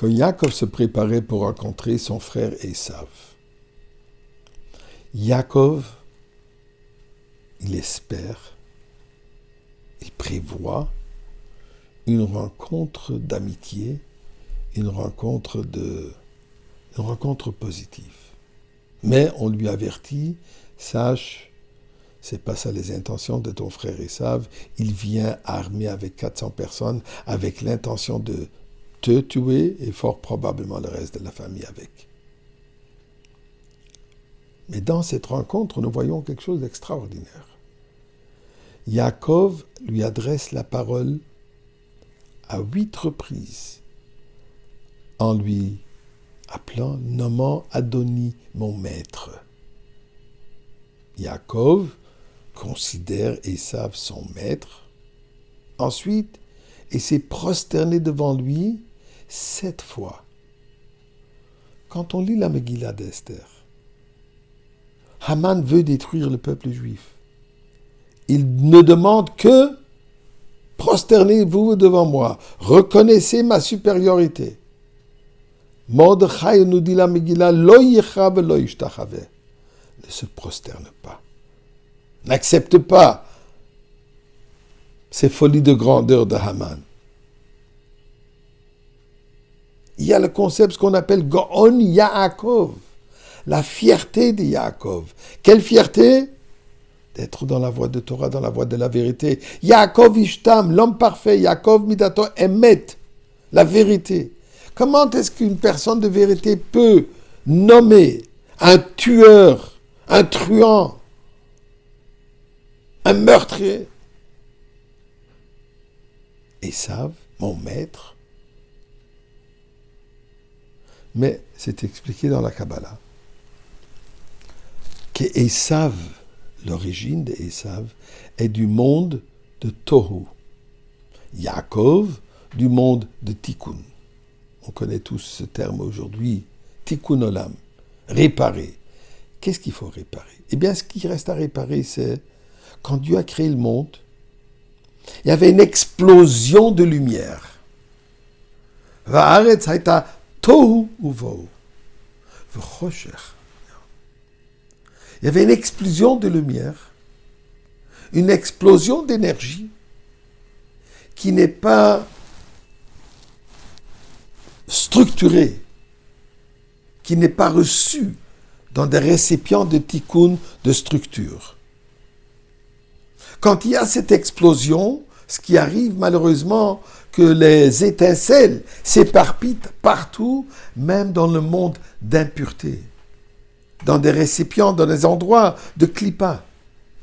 Quand Yaakov se préparait pour rencontrer son frère Esav, Yaakov, il espère, il prévoit une rencontre d'amitié, une rencontre positive. Mais on lui avertit, sache, c'est pas ça les intentions de ton frère Esav, il vient armé avec 400 personnes, avec l'intention de te tuer et fort probablement le reste de la famille avec. Mais dans cette rencontre, nous voyons quelque chose d'extraordinaire. Yaakov lui adresse la parole à 8 reprises, en lui appelant, nommant Adoni, mon maître. Yaakov considère Esav son maître. Ensuite, il s'est prosterné devant lui 7 fois. Quand on lit la Megillah d'Esther, Haman veut détruire le peuple juif. Il ne demande que « Prosternez-vous devant moi, reconnaissez ma supériorité ». Mordechai nous dit la Megillah « Lo yichav lo yishtachave » ne se prosterne pas, n'accepte pas ces folies de grandeur de Haman. Il y a le concept, ce qu'on appelle Gaon Yaakov, la fierté de Yaakov. Quelle fierté? D'être dans la voie de Torah, dans la voie de la vérité. Yaakov Ishtam, l'homme parfait, Yaakov Midato Emet, la vérité. Comment est-ce qu'une personne de vérité peut nommer un tueur, un truand, un meurtrier? Esav, mon maître. Mais c'est expliqué dans la Kabbalah que Esav, l'origine de Esav, est du monde de Tohu. Yaakov, du monde de Tikkun. On connaît tous ce terme aujourd'hui, Tikkun Olam, réparer. Qu'est-ce qu'il faut réparer? Eh bien, ce qui reste à réparer, c'est quand Dieu a créé le monde, il y avait une explosion de lumière. Va'aretz haïta tohu uvohu. V'chosher. Il y avait une explosion de lumière, une explosion d'énergie qui n'est pas structurée, qui n'est pas reçue dans des récipients de tikkun de structure. Quand il y a cette explosion, ce qui arrive malheureusement, que les étincelles s'éparpillent partout, même dans le monde d'impureté, dans des récipients, dans des endroits de clipa,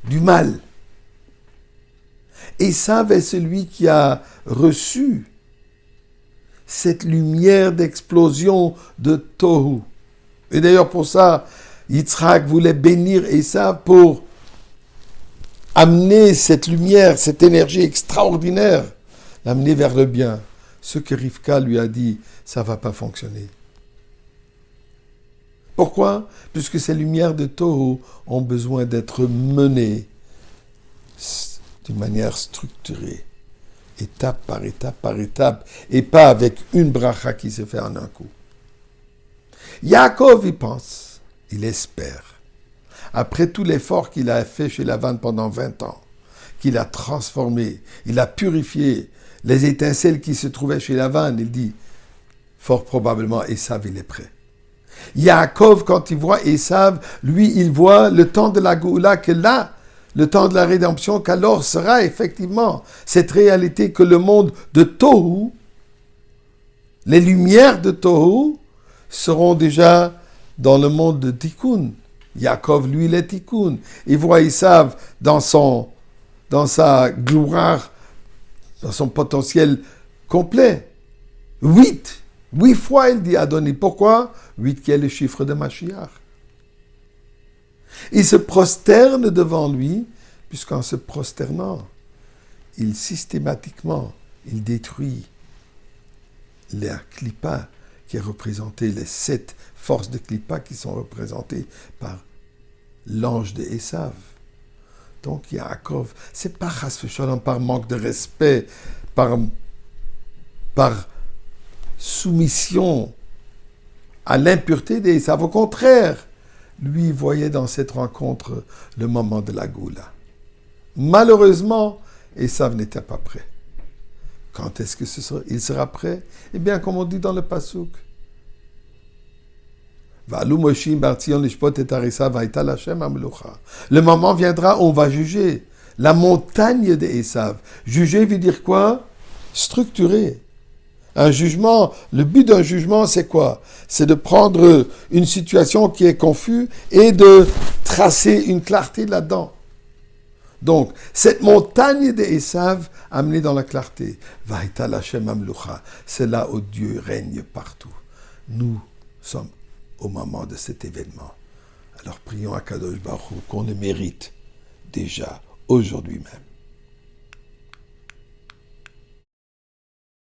du mal. Esav est celui qui a reçu cette lumière d'explosion de Tohu. Et d'ailleurs pour ça, Yitzhak voulait bénir Esav pour amener cette lumière, cette énergie extraordinaire, l'amener vers le bien. Ce que Rivka lui a dit, ça ne va pas fonctionner. Pourquoi? Puisque ces lumières de Tohu ont besoin d'être menées d'une manière structurée, étape par étape, et pas avec une bracha qui se fait en un coup. Yaakov y pense, il espère. Après tout l'effort qu'il a fait chez Lavan pendant 20 ans, qu'il a transformé, il a purifié les étincelles qui se trouvaient chez Lavan, il dit, fort probablement, Esav, il est prêt. Yaakov, quand il voit Esav, lui, il voit le temps de la Géoula, que là, le temps de la rédemption, qu'alors sera effectivement cette réalité que le monde de Tohu, les lumières de Tohu, seront déjà dans le monde de Tikkun. Yaakov, lui, il est Tikkun. Il voit Esav dans sa gloire, dans son potentiel complet. 8 fois, il dit Adoni. Pourquoi? 8 qui est le chiffre de Mashiach. Il se prosterne devant lui, puisqu'en se prosternant, il systématiquement, il détruit la clipa qui est représentée, les 7 forces de clipa qui sont représentées par l'ange de Esav. Donc Yaakov, c'est pas chas v'sholom par manque de respect, par soumission à l'impureté d'Ésav. Au contraire, lui voyait dans cette rencontre le moment de la Goula. Malheureusement, Ésav n'était pas prêt. Quand est-ce qu'il sera prêt? Eh bien, comme on dit dans le Passouk, le moment viendra où on va juger la montagne d'Ésav. Juger veut dire quoi? Structurer. Un jugement, le but d'un jugement, c'est quoi? C'est de prendre une situation qui est confuse et de tracer une clarté là-dedans. Donc, cette montagne d'Ésav amenée dans la clarté, Vaïtal Hashem Amlucha, c'est là où Dieu règne partout. Nous sommes au moment de cet événement. Alors prions à Kadosh Baruch Hu qu'on le mérite déjà aujourd'hui même.